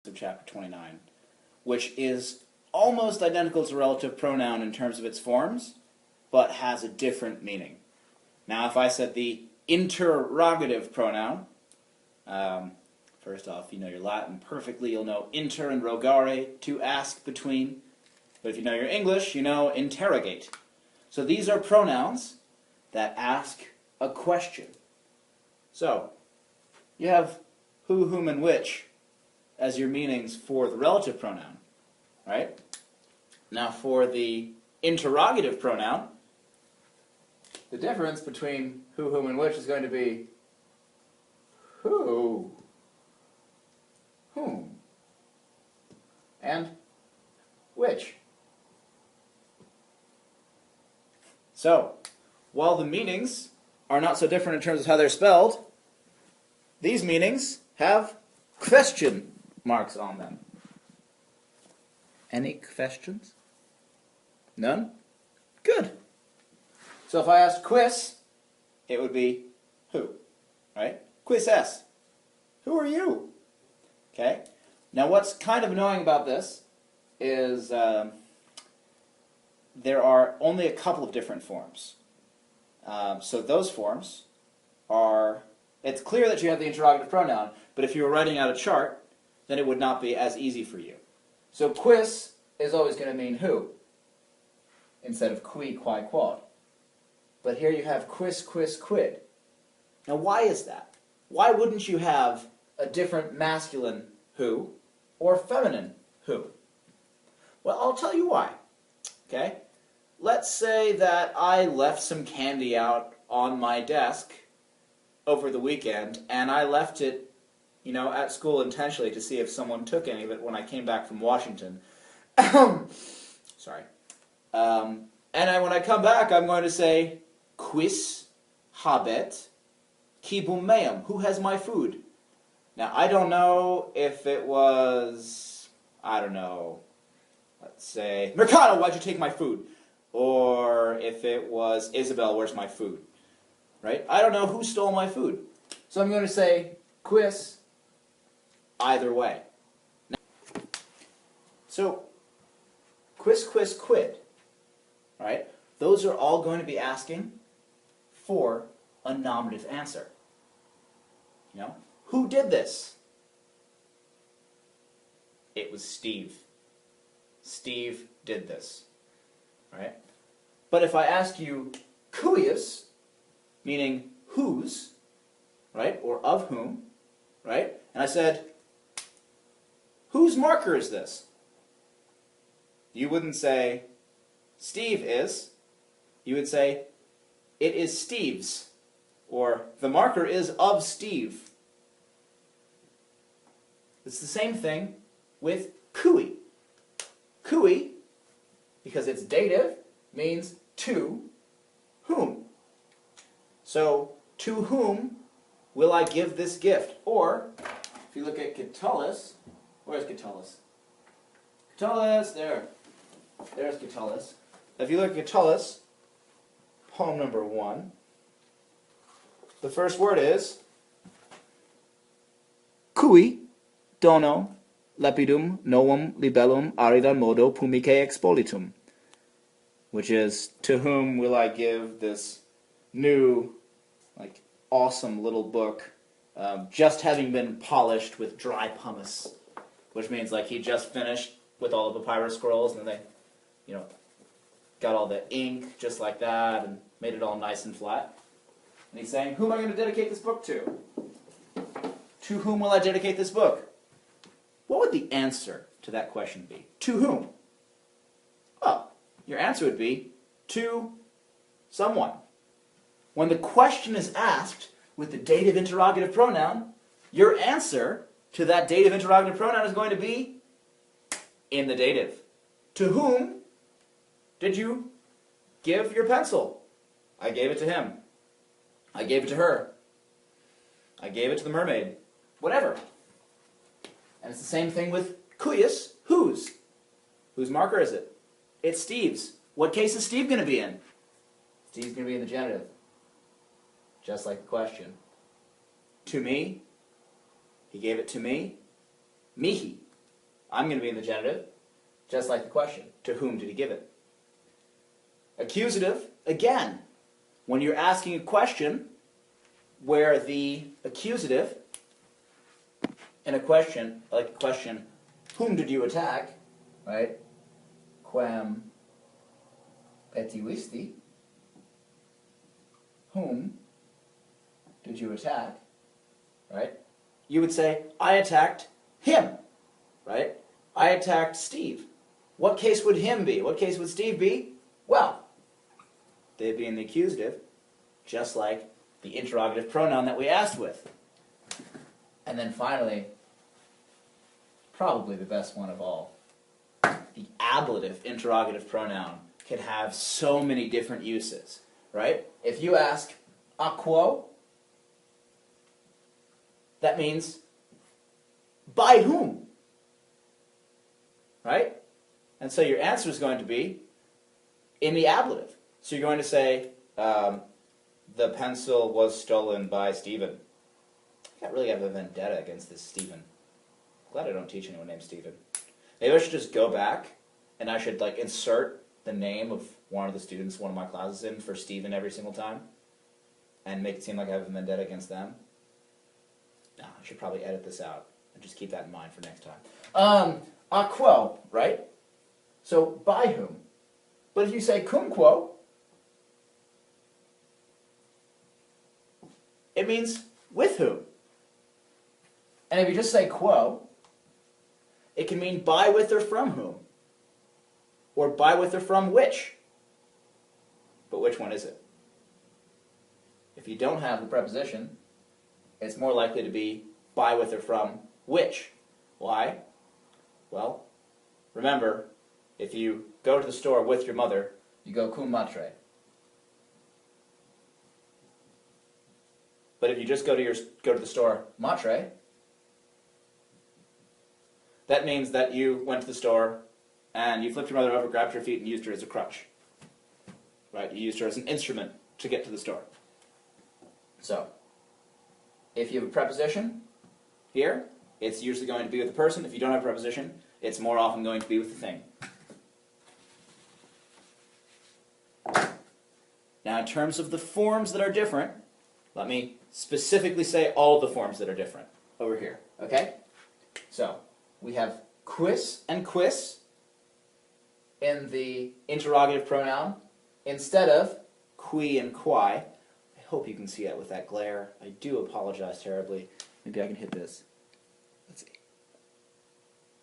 of chapter 29, which is almost identical to relative pronoun in terms of its forms, but has a different meaning. Now, if I said the interrogative pronoun, first off, you know your Latin perfectly, you'll know inter and rogare, to ask between. But if you know your English, you know interrogate. So these are pronouns that ask a question. So, you have who, whom, and which as your meanings for the relative pronoun, right? Now for the interrogative pronoun, the difference between who, whom, and which is going to be who, whom, and which. So, while the meanings are not so different in terms of how they're spelled, these meanings have question marks on them. Any questions? None? Good. So if I asked quis, it would be who, right? Quis es. Who are you? Okay? Now what's kind of annoying about this is there are only a couple of different forms. So those forms are, it's clear that you have the interrogative pronoun, but if you were writing out a chart, then it would not be as easy for you. So quis is always going to mean who, instead of qui, quae, quod. But here you have quis, quis, quid. Now why is that? Why wouldn't you have a different masculine who or feminine who? Well, I'll tell you why. Okay? Let's say that I left some candy out on my desk over the weekend, and I left it, at school intentionally to see if someone took any of it when I came back from Washington. Sorry. When I come back, I'm going to say, quis habet quibum meum? Who has my food? Now, I don't know if it was, let's say, Mercado, why'd you take my food? Or if it was, Isabel, where's my food? Right? I don't know who stole my food. So I'm going to say, quis, either way. Now, so, quis, quis, quid, right? Those are all going to be asking for a nominative answer. Who did this? It was Steve. Steve did this, right? But if I ask you cuius, meaning whose, right, or of whom, right, and I said, whose marker is this? You wouldn't say, Steve is. You would say, it is Steve's, or the marker is of Steve. It's the same thing with cui. Cui, because it's dative, means to whom. So, to whom will I give this gift? Or, if you look at Catullus, where's Catullus? Catullus, there. There's Catullus. If you look at Catullus, poem number 1, the first word is cui dono lapidum novum libellum arida modo pumice expolitum, which is, to whom will I give this new, awesome little book, just having been polished with dry pumice, which means, he just finished with all the papyrus scrolls, and then they, got all the ink just like that, and made it all nice and flat. And he's saying, who am I going to dedicate this book to? To whom will I dedicate this book? What would the answer to that question be? To whom? Well, your answer would be, to someone. When the question is asked with the dative interrogative pronoun, your answer to that dative interrogative pronoun is going to be in the dative. To whom did you give your pencil? I gave it to him. I gave it to her. I gave it to the mermaid. Whatever. And it's the same thing with cuius, whose. Whose marker is it? It's Steve's. What case is Steve going to be in? Steve's going to be in the genitive. Just like the question. To me. He gave it to me. Mihi. I'm going to be in the genitive, just like the question. To whom did he give it? Accusative, again, when you're asking a question where the accusative in a question, like a question, whom did you attack, right? Quem petivisti? Whom did you attack, right? You would say, I attacked him, right? I attacked Steve. What case would him be? What case would Steve be? Well, they'd be in the accusative, just like the interrogative pronoun that we asked with. And then finally, probably the best one of all, the ablative interrogative pronoun can have so many different uses, right? If you ask, a quo, that means, by whom? Right? And so your answer is going to be in the ablative. So you're going to say, the pencil was stolen by Stephen. I can't really have a vendetta against this Stephen. Glad I don't teach anyone named Stephen. Maybe I should just go back and I should like insert the name of one of the students one of my classes in for Stephen every single time and make it seem like I have a vendetta against them. No, I should probably edit this out and just keep that in mind for next time. A quo, right? So by whom? But if you say cum quo, it means with whom. And if you just say quo, it can mean by, with, or from whom. Or by, with, or from which. But which one is it? If you don't have the preposition, it's more likely to be by, with, or from which. Why? Well, remember, if you go to the store with your mother, you go cum matre. But if you just go to the store matre, that means that you went to the store and you flipped your mother over, grabbed her feet, and used her as a crutch. Right? You used her as an instrument to get to the store. So, if you have a preposition here, it's usually going to be with the person. If you don't have a preposition, it's more often going to be with the thing. Now, in terms of the forms that are different, let me specifically say all the forms that are different over here. Okay? So, we have quis and quis in the interrogative pronoun instead of qui and quai. I hope you can see that with that glare. I do apologize terribly. Maybe I can hit this. Let's see.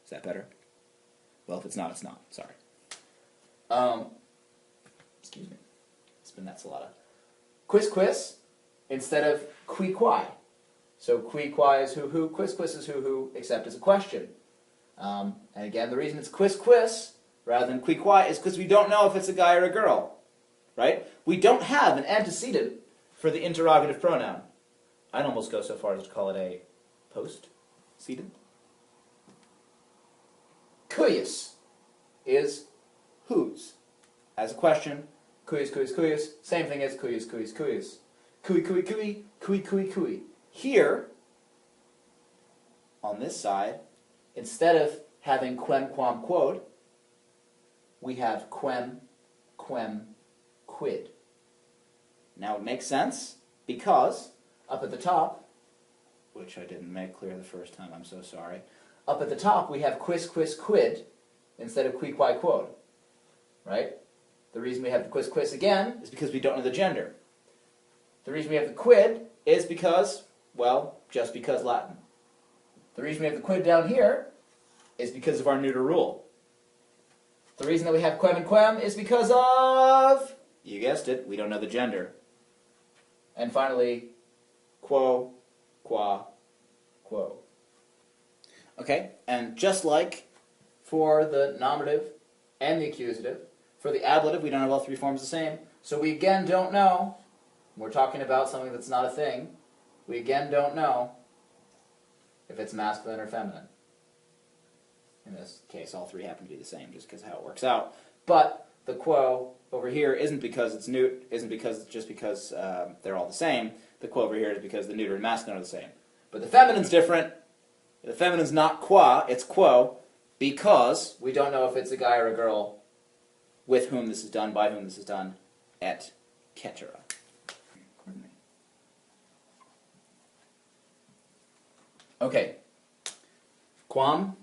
Is that better? Well, if it's not, it's not. Sorry. Excuse me. Spin that salada. Quis quis instead of qui quai. So qui quai is who, quis quis is who, except as a question. And again, the reason it's quis quis rather than qui quai is because we don't know if it's a guy or a girl. Right? We don't have an antecedent for the interrogative pronoun. I'd almost go so far as to call it a postcedent. Cuyus is whose. As a question, cuyus, cuyus, cuyus, same thing as cuyus, cuyus, cuyus. Cui, cui, cui, cui, cui, cui. Here, on this side, instead of having quem, quam, quod, we have quem, quem, quid. Now it makes sense because up at the top, which I didn't make clear the first time, I'm so sorry. Up at the top we have quis, quis, quid instead of qui, qui, quod. Right? The reason we have the quis, quis again is because we don't know the gender. The reason we have the quid is because, well, just because Latin. The reason we have the quid down here is because of our neuter rule. The reason that we have quem and quem is because of, you guessed it, we don't know the gender. And finally, quo, qua, quo. Okay, and just like for the nominative and the accusative, for the ablative we don't have all three forms the same, so we again don't know, we're talking about something that's not a thing, we again don't know if it's masculine or feminine. In this case, all three happen to be the same, just because how it works out. But the quo over here isn't because it's neut, isn't because just because they're all the same. The quo over here is because the neuter and masculine are the same. But the feminine's different. The feminine's not qua, it's quo. because we don't know if it's a guy or a girl with whom this is done, by whom this is done, et cetera. Okay. Quam